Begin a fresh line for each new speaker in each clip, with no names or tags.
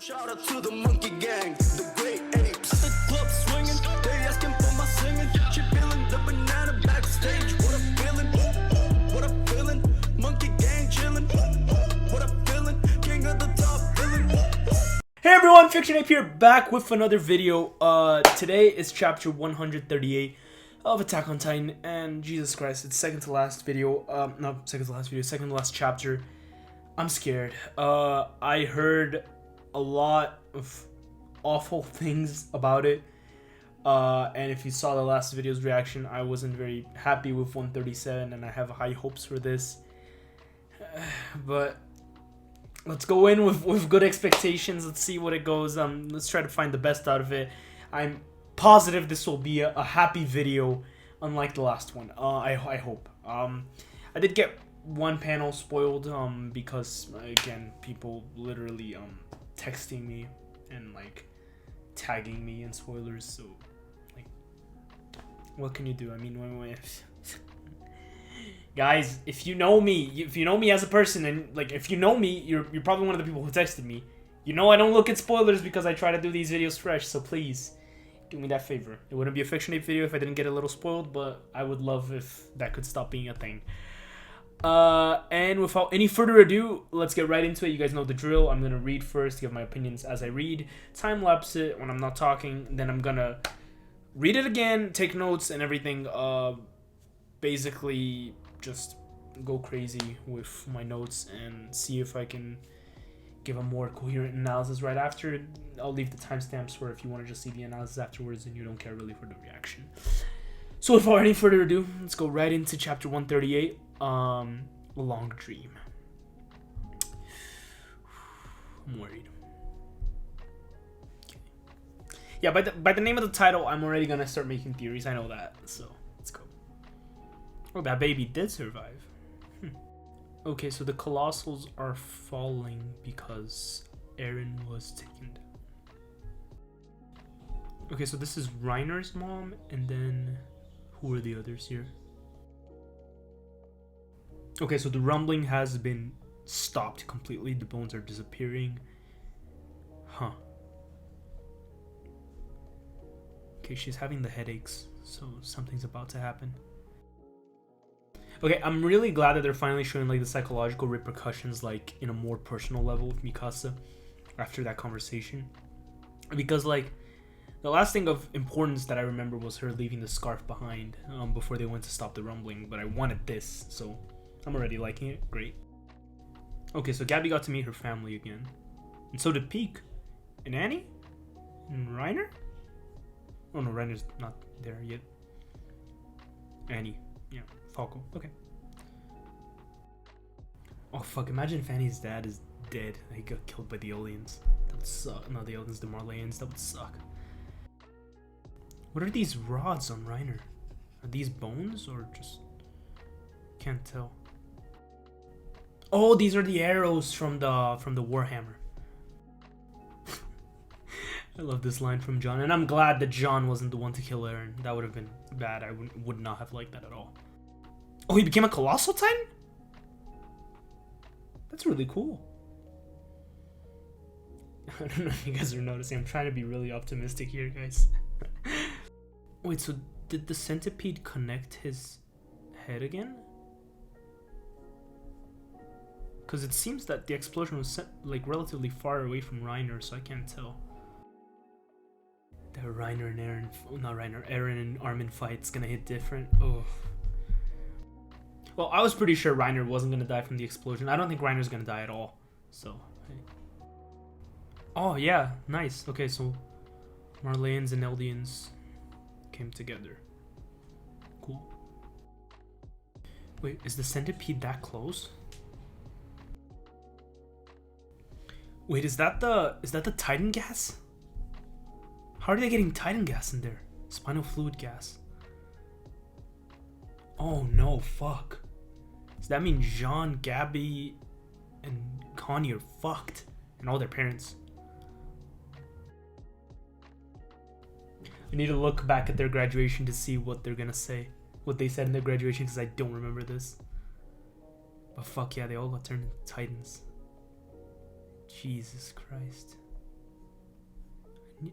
Shout out to the monkey gang, the great apes. At the club swinging, they asking for my singing. She feeling the banana backstage. What a feeling, what a feeling. Monkey gang chilling. What a feeling, king of the top villain.
Hey everyone, Fiction Ape here, back with another video. Today is chapter 138 of Attack on Titan, and Jesus Christ, it's second to last chapter. I'm scared. I heard a lot of awful things about it, and if you saw the last video's reaction, I wasn't very happy with 137, and I have high hopes for this. But let's go in with good expectations. Let's see what it goes. Let's try to find the best out of it. I'm positive this will be a happy video, unlike the last one. I hope. I did get one panel spoiled because again, people literally texting me and like tagging me in spoilers. So like, what can you do? I mean, when guys, if you know me as a person, and like if you know me, you're probably one of the people who texted me. You know I don't look at spoilers because I try to do these videos fresh, so please do me that favor. It wouldn't be a Fiction Ape video if I didn't get a little spoiled, but I would love if that could stop being a thing. And without any further ado, let's get right into it. You guys know the drill. I'm gonna read first, give my opinions as I read, time lapse it when I'm not talking, then I'm gonna read it again, take notes and everything. Basically just go crazy with my notes and see if I can give a more coherent analysis right after. I'll leave the timestamps for if you want to just see the analysis afterwards and you don't care really for the reaction. So without any further ado, let's go right into chapter 138, A Long Dream. I'm worried. Okay. Yeah, by the name of the title, I'm already gonna start making theories. I know that, so let's go. Oh, that baby did survive. Okay, so the Colossals are falling because Eren was taken down. Okay, so this is Reiner's mom, and then who are the others here? Okay, so the rumbling has been stopped completely. The bones are disappearing. Huh. Okay, she's having the headaches, so something's about to happen. Okay, I'm really glad that they're finally showing like the psychological repercussions like in a more personal level with Mikasa after that conversation. Because like the last thing of importance that I remember was her leaving the scarf behind before they went to stop the rumbling, but I wanted this, so I'm already liking it. Great. Okay, so Gabby got to meet her family again. And so did Peak. And Annie? And Reiner? Oh no, Reiner's not there yet. Annie. Yeah, Falco. Okay. Oh fuck, imagine if Annie's dad is dead. He got killed by the aliens. That would suck. No, the aliens, the Marleyans. That would suck. What are these rods on Reiner? Are these bones or just... Can't tell. Oh, these are the arrows from the Warhammer. I love this line from John, and I'm glad that John wasn't the one to kill Eren. That would have been bad. I would not have liked that at all. Oh, he became a Colossal Titan? That's really cool. I don't know if you guys are noticing. I'm trying to be really optimistic here, guys. Wait, so did the centipede connect his head again? Because it seems that the explosion was like relatively far away from Reiner, so I can't tell. The Reiner and Eren, not Reiner, Eren and Armin fight's gonna hit different. Oh. Well, I was pretty sure Reiner wasn't gonna die from the explosion. I don't think Reiner's gonna die at all. So, hey. Oh yeah, nice. Okay, so Marleyans and Eldians came together. Cool. Wait, is the centipede that close? Wait, is that the Titan gas? How are they getting Titan gas in there? Spinal fluid gas. Oh no, fuck. Does that mean Jean, Gabby, and Connie are fucked? And all their parents. I need to look back at their graduation to see what they're gonna say. What they said in their graduation, because I don't remember this. But fuck yeah, they all got turned into Titans. Jesus Christ.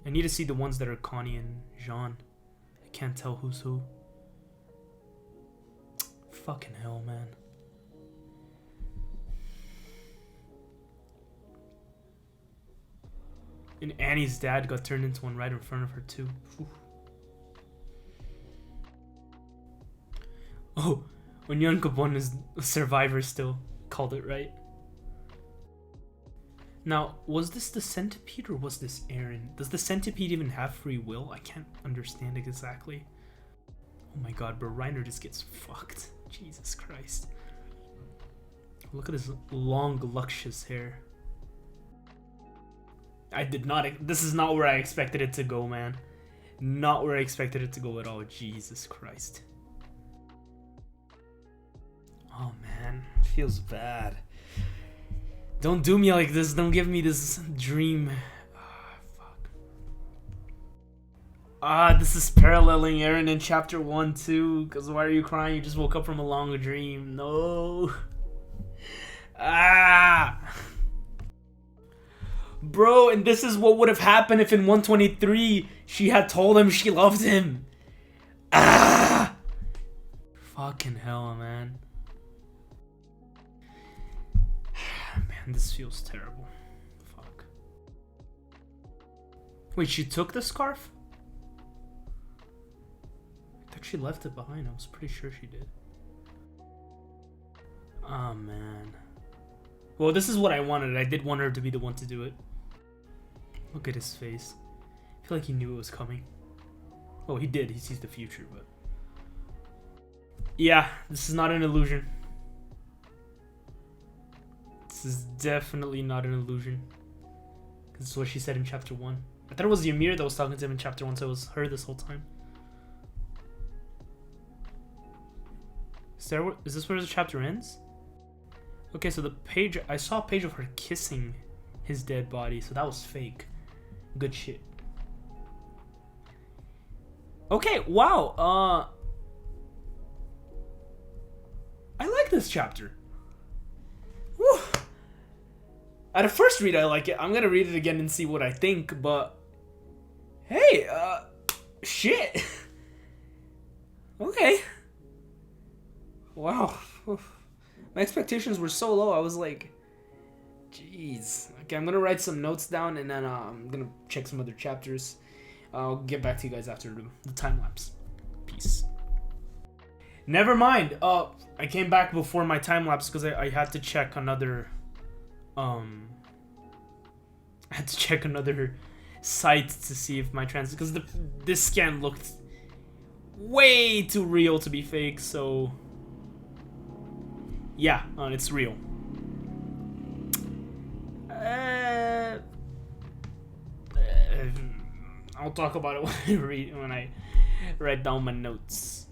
I need to see the ones that are Connie and Jean. I can't tell who's who. Fucking hell, man. And Annie's dad got turned into one right in front of her too. Oof. Oh, Onyan Kabon is a survivor still. Called it right. Now, was this the centipede or was this Aaron? Does the centipede even have free will? I can't understand it exactly. Oh my god, bro, Reiner just gets fucked. Jesus Christ. Look at his long, luscious hair. I did not... This is not where I expected it to go, man. Not where I expected it to go at all. Jesus Christ. Oh, man. It feels bad. Don't do me like this. Don't give me this dream. This is paralleling Aaron in chapter 1 too. Because why are you crying? You just woke up from a long dream. No. Bro, and this is what would have happened if in 123 she had told him she loved him. Fucking hell, man. Man, this feels terrible. Fuck. Wait, she took the scarf? I thought she left it behind. I was pretty sure she did. Oh, man. Well, this is what I wanted. I did want her to be the one to do it. Look at his face. I feel like he knew it was coming. Oh, he did. He sees the future, but... Yeah, this is not an illusion. This is definitely not an illusion. This is what she said in chapter 1. I thought it was Ymir that was talking to him in chapter 1, so it was her this whole time. Is this where the chapter ends? Okay, so the page... I saw a page of her kissing his dead body, so that was fake. Good shit. Okay, wow. I like this chapter. Whew. At a first read, I like it. I'm gonna read it again and see what I think, but... Hey, shit. Okay. Wow. My expectations were so low. I was like, jeez. Okay, I'm gonna write some notes down and then I'm gonna check some other chapters. I'll get back to you guys after the time lapse. Peace. Never mind. I came back before my time lapse because I had to check another. I had to check another site to see if my trans because this scan looked way too real to be fake. So. Yeah, it's real. I'll talk about it when I write down my notes.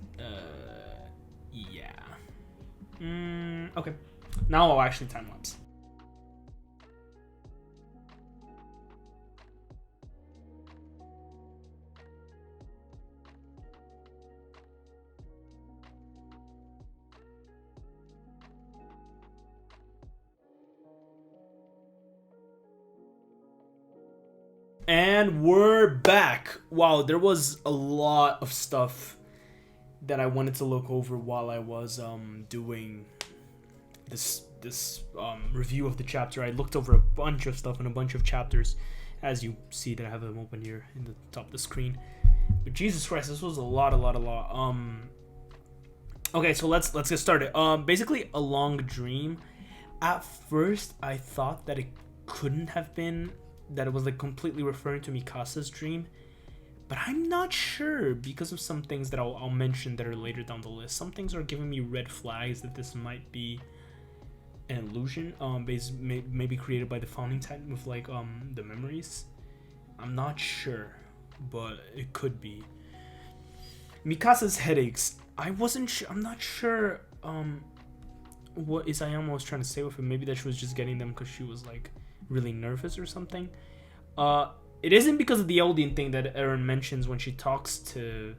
Yeah. Okay. Now I'll actually time lapse. And we're back. Wow, there was a lot of stuff that I wanted to look over while I was doing this review of the chapter. I looked over a bunch of stuff in a bunch of chapters, as you see that I have them open here in the top of the screen. But Jesus Christ, this was a lot. Okay, so let's get started. Basically, a long dream. At first, I thought that it couldn't have been. That it was like completely referring to Mikasa's dream, but I'm not sure because of some things that I'll mention that are later down the list. Some things are giving me red flags that this might be an illusion, maybe created by the Founding Titan with like the memories. I'm not sure, but it could be. Mikasa's headaches. I'm not sure what Isayama was trying to say with it. Maybe that she was just getting them because she was like really nervous or something. It isn't because of the Eldian thing that Eren mentions when she talks to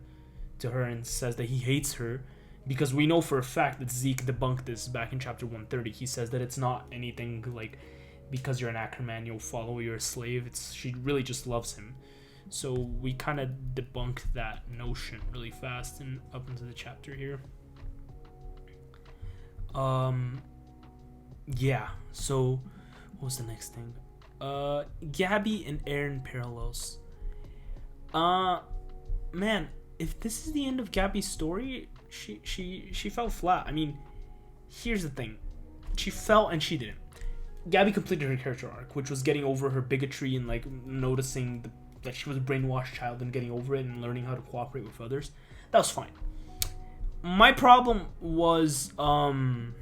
her and says that he hates her, because we know for a fact that Zeke debunked this back in chapter 130. He says that it's not anything like because you're an Ackerman you'll follow, you're a slave. She really just loves him. So we kind of debunked that notion really fast and up into the chapter here. Yeah, so what was the next thing? Gabby and Eren parallels. Man, if this is the end of Gabby's story, she fell flat. I mean, here's the thing. She fell and she didn't. Gabby completed her character arc, which was getting over her bigotry and like noticing that she was a brainwashed child and getting over it and learning how to cooperate with others. That was fine. My problem was well,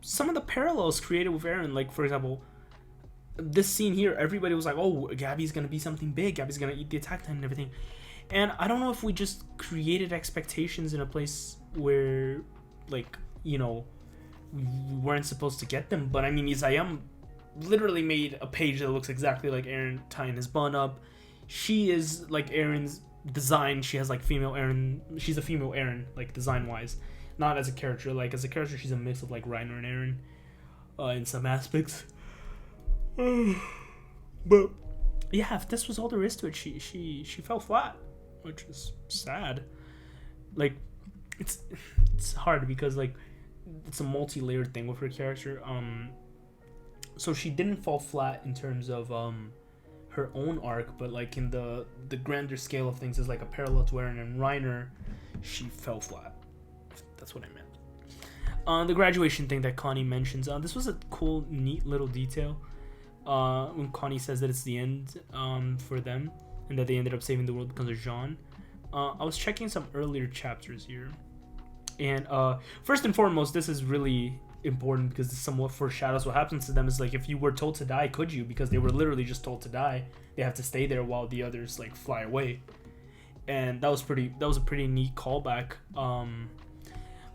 some of the parallels created with Eren, like for example, this scene here, everybody was like, oh, Gabby's gonna be something big, Gabby's gonna eat the attack titan and everything. And I don't know if we just created expectations in a place where, like, you know, we weren't supposed to get them. But I mean, Isayama literally made a page that looks exactly like Eren tying his bun up. She is like Eren's design. She has like female Eren. She's a female Eren, like design wise, not as a character. Like as a character, she's a mix of like Reiner and Eren, in some aspects. But yeah, if this was all there is to it, she fell flat, which is sad. Like it's hard because like it's a multi-layered thing with her character. So she didn't fall flat in terms of her own arc, but like in the grander scale of things, as like a parallel to Eren and Reiner, she fell flat. That's what I meant. The graduation thing that Connie mentions, this was a cool, neat little detail. When Connie says that it's the end for them and that they ended up saving the world because of Jean. I was checking some earlier chapters here, and first and foremost, this is really important because this somewhat foreshadows what happens to them. Is like, if you were told to die, could you? Because they were literally just told to die. They have to stay there while the others like fly away, and that was a pretty neat callback.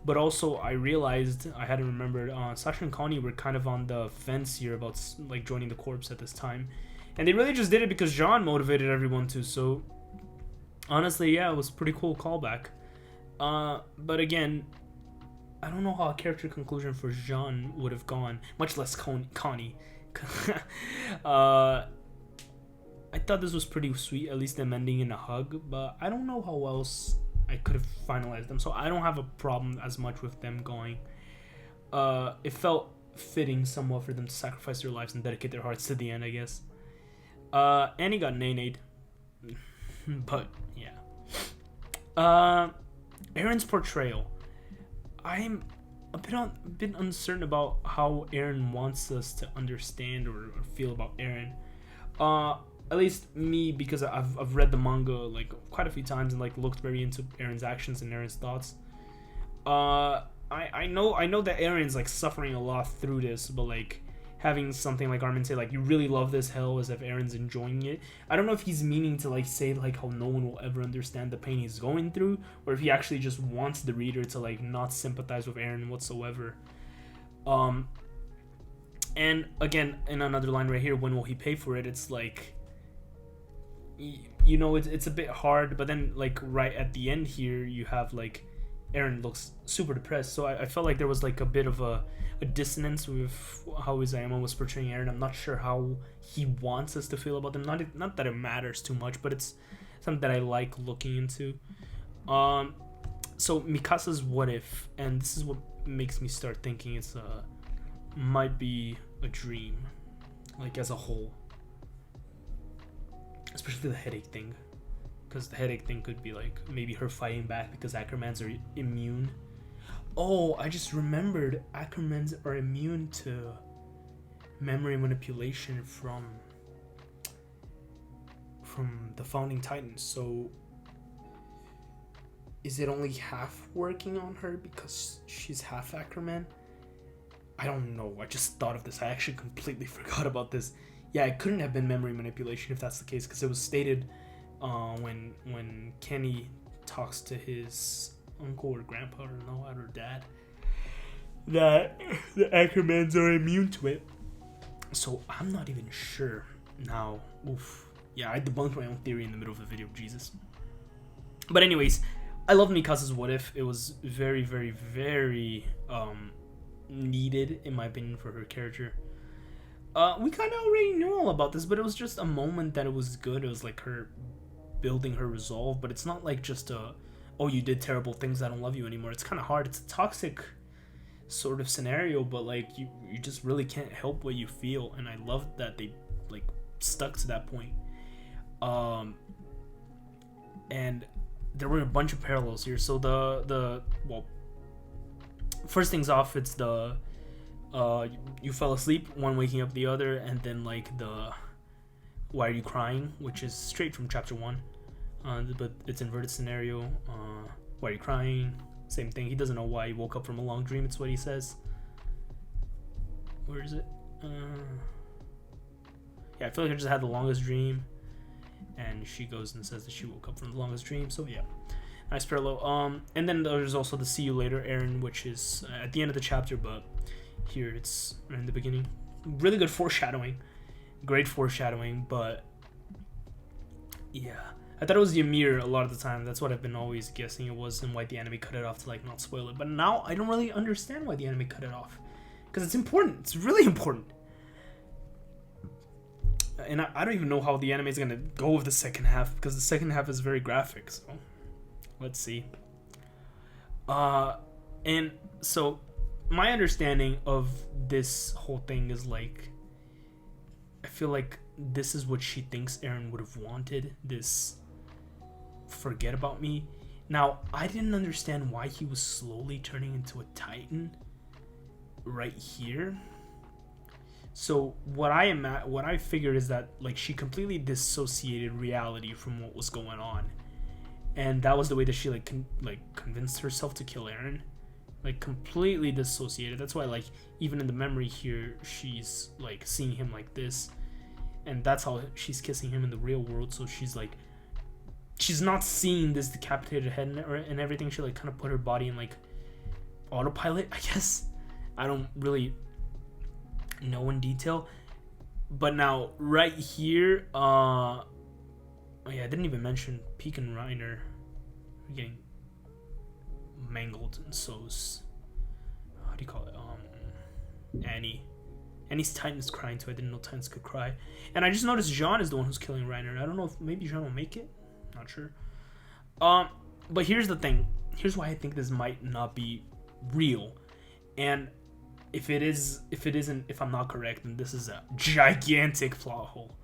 But also I realized I hadn't remembered, Sasha and Connie were kind of on the fence here about like joining the corps at this time, and they really just did it because Jean motivated everyone to. So honestly, yeah, it was a pretty cool callback. But again, I don't know how a character conclusion for Jean would have gone, much less Connie. I thought this was pretty sweet, at least them ending in a hug, but I don't know how else I could have finalized them, so I don't have a problem as much with them going. It felt fitting somewhat for them to sacrifice their lives and dedicate their hearts to the end, I guess. Annie got nay-nayed. But, yeah. Eren's portrayal. I'm a bit uncertain about how Eren wants us to understand or feel about Eren. At least me, because I've read the manga like quite a few times and like looked very into Eren's actions and Eren's thoughts. I know that Eren's like suffering a lot through this, but like having something like Armin say like, you really love this hell, as if Eren's enjoying it. I don't know if he's meaning to like say like how no one will ever understand the pain he's going through, or if he actually just wants the reader to like not sympathize with Eren whatsoever. And again, in another line right here, when will he pay for it? It's like, you know, it's a bit hard, but then like right at the end here, you have like Eren looks super depressed. So I felt like there was like a bit of a dissonance with how Isayama was portraying Eren. I'm not sure how he wants us to feel about them. Not that it matters too much, but it's something that I like looking into. So Mikasa's what if, and this is what makes me start thinking it's might be a dream, like as a whole. Especially the headache thing, because the headache thing could be like maybe her fighting back because Ackermans are immune. Oh, I just remembered Ackermans are immune to memory manipulation from the founding Titans. So is it only half working on her because she's half Ackerman? I don't know. I just thought of this. I actually completely forgot about this. Yeah, it couldn't have been memory manipulation if that's the case, because it was stated when Kenny talks to his uncle or grandpa or dad that the Ackermans are immune to it. So I'm not even sure now. Oof. Yeah, I debunked my own theory in the middle of the video. Jesus. But anyways, I love Mikasa's what if. It was very, very, very needed in my opinion for her character. We kind of already knew all about this, but it was just a moment that it was good. It was like her building her resolve, but it's not like just oh, you did terrible things, I don't love you anymore. It's kind of hard. It's a toxic sort of scenario, but like you just really can't help what you feel, and I love that they like stuck to that point. And there were a bunch of parallels here. So well, first things off, it's the you fell asleep, one waking up the other, and then like the why are you crying, which is straight from chapter 1, but it's inverted scenario. Why are you crying? Same thing. He doesn't know why he woke up from a long dream. It's what he says. Where is it? Yeah, I feel like I just had the longest dream, and she goes and says that she woke up from the longest dream. So yeah, nice parallel. And then there's also the see you later, Eren, which is at the end of the chapter, but here it's in the beginning. Really good foreshadowing, great foreshadowing. But yeah, I thought it was Ymir a lot of the time. That's what I've been always guessing it was, and why the anime cut it off to like not spoil it. But now I don't really understand why the anime cut it off, because it's important. It's really important. And I don't even know how the anime is gonna go with the second half, because the second half is very graphic. So let's see. And so my understanding of this whole thing is like, I feel like this is what she thinks Eren would have wanted. This forget about me. Now, I didn't understand why he was slowly turning into a Titan right here. So what I figured is that like she completely dissociated reality from what was going on, and that was the way that she convinced herself to kill Eren, like completely dissociated. That's why like even in the memory here, she's like seeing him like this, and that's how she's kissing him in the real world. So she's like, she's not seeing this decapitated head and everything. She like kind of put her body in like autopilot, I guess. I don't really know in detail. But now right here, oh yeah, I didn't even mention Peek and Reiner getting mangled, and so's how do you call it, Annie's Titan is crying too. I didn't know Titans could cry. And I just noticed Jean is the one who's killing Reiner. I don't know if maybe Jean will make it, not sure. But here's the thing, here's why I think this might not be real. And if I'm not correct, then this is a gigantic plot hole.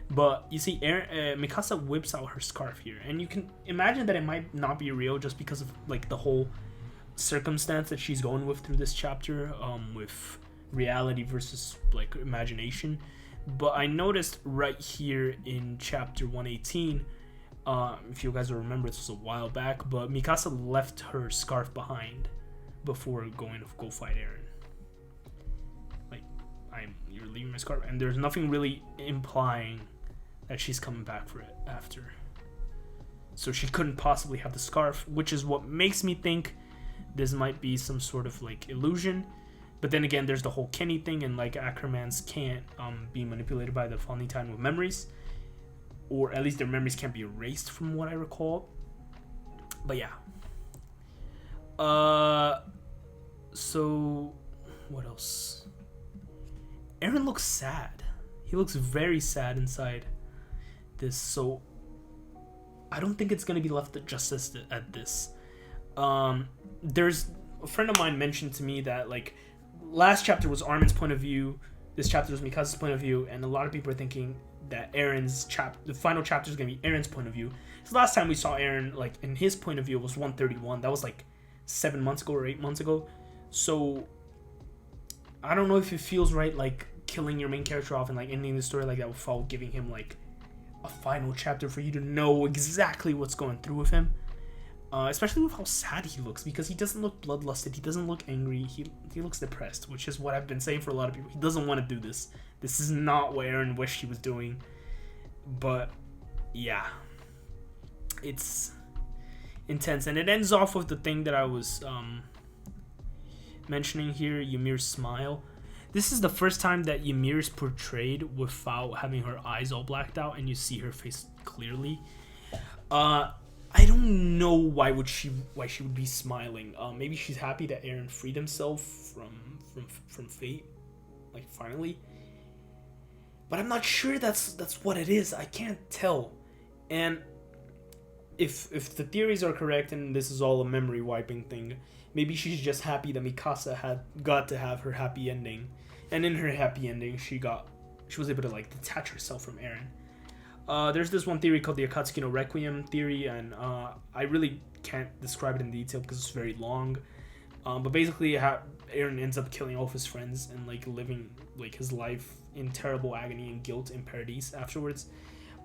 But you see, Mikasa whips out her scarf here, and you can imagine that it might not be real just because of like the whole circumstance that she's going with through this chapter, with reality versus like imagination. But I noticed right here in chapter 118, if you guys will remember, this was a while back, but Mikasa left her scarf behind before going to go fight Eren. You're leaving my scarf, and there's nothing really implying that she's coming back for it after. So she couldn't possibly have the scarf, which is what makes me think this might be some sort of like illusion. But then again, there's the whole Kenny thing, and like Ackermans can't be manipulated by the Founding Titan with memories, or at least their memories can't be erased from what I recall. But yeah. So what else? Eren looks sad. He looks very sad inside this. So I don't think it's gonna be left just at this. There's a friend of mine mentioned to me that like last chapter was Armin's point of view, this chapter was Mikasa's point of view, and a lot of people are thinking that the final chapter is gonna be Eren's point of view. So last time we saw Eren, like in his point of view, was 131. That was like 7 months ago or 8 months ago. So I don't know if it feels right, like killing your main character off and like ending the story like that without giving him like a final chapter for you to know exactly what's going through with him. Especially with how sad he looks, because he doesn't look bloodlusted, he doesn't look angry, he looks depressed, which is what I've been saying for a lot of people. He doesn't want to do this. This is not what Eren wished he was doing. But yeah, it's intense, and it ends off with the thing that I was mentioning here, Yamir Smile. This is the first time that Ymir is portrayed without having her eyes all blacked out and you see her face clearly. I don't know why she would be smiling. Maybe she's happy that Eren freed himself from fate, like finally. but I'm not sure that's what it is. I can't tell. And if the theories are correct and this is all a memory wiping thing, maybe she's just happy that Mikasa got to have her happy ending, and in her happy ending she was able to like detach herself from Eren. There's this one theory called the Akatsuki no Requiem theory, and I really can't describe it in detail because it's very long. But basically, Eren ends up killing all of his friends and like living like his life in terrible agony and guilt in Paradise afterwards.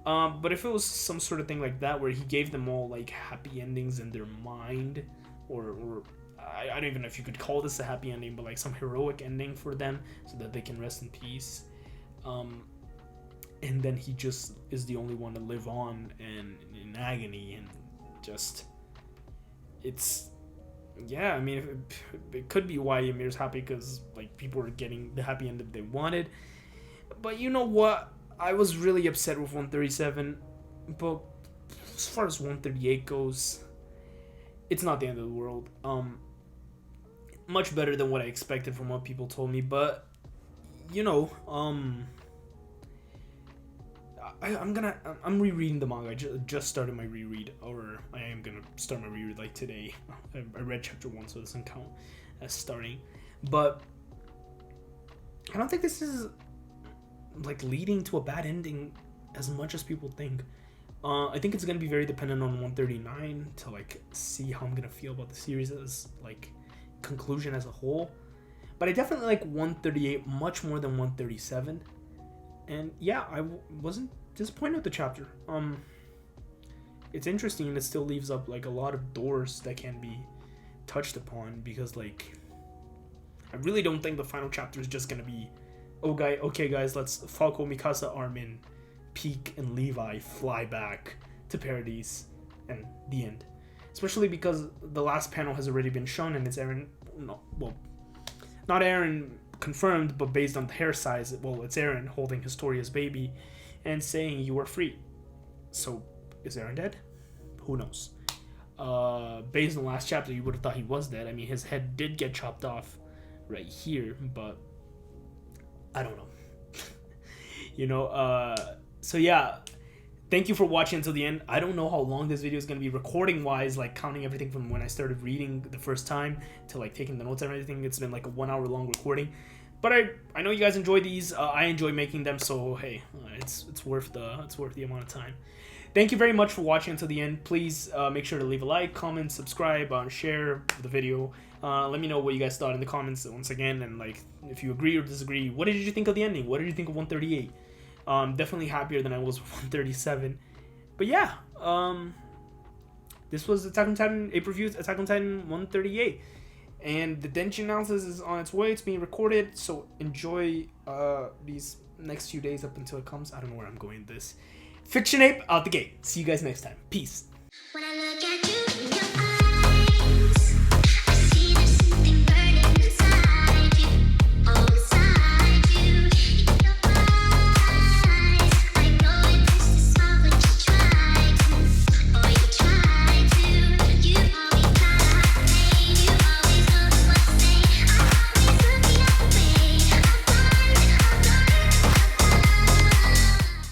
But if it was some sort of thing like that where he gave them all like happy endings in their mind, or I don't even know if you could call this a happy ending, but like some heroic ending for them so that they can rest in peace. And then he just is the only one to live on and in agony, and just yeah, I mean, it could be why Yamir's happy, because like people are getting the happy end that they wanted. But you know what? I was really upset with 137, but as far as 138 goes, it's not the end of the world. Much better than what I expected from what people told me, but you know, I'm rereading the manga. I just started my reread, or I am gonna start my reread like today. I read chapter 1, so it doesn't count as starting. But I don't think this is like leading to a bad ending as much as people think. I think it's gonna be very dependent on 139 to like see how I'm gonna feel about the series as like conclusion as a whole. But I definitely like 138 much more than 137. And yeah, I wasn't disappointed with the chapter. It's interesting, and it still leaves up like a lot of doors that can be touched upon, because like I really don't think the final chapter is just gonna be, okay guys, let's Falco, Mikasa, Armin, Peak, and Levi fly back to Paradise, and the end. Especially because the last panel has already been shown, and it's Eren. No, well, not Eren confirmed, but based on the hair size, well, it's Eren holding Historia's baby and saying you are free. So is Eren dead? Who knows? Based on the last chapter, you would have thought he was dead. I mean, his head did get chopped off right here, but I don't know. You know, so yeah, thank you for watching until the end. I don't know how long this video is going to be recording wise, like counting everything from when I started reading the first time to like taking the notes and everything. It's been like a 1 hour long recording, but I know you guys enjoy these. I enjoy making them, so hey, it's worth the amount of time. Thank you very much for watching until the end. Please make sure to leave a like, comment, subscribe, share the video. Let me know what you guys thought in the comments once again, and like if you agree or disagree. What did you think of the ending? What did you think of 138? Definitely happier than I was with 137. But yeah, this was Attack on Titan April reviews, Attack on Titan 138. And the Denji analysis is on its way. It's being recorded, so enjoy these next few days up until it comes. I don't know where I'm going with this. Fiction Ape out the gate. See you guys next time. Peace. When I look at you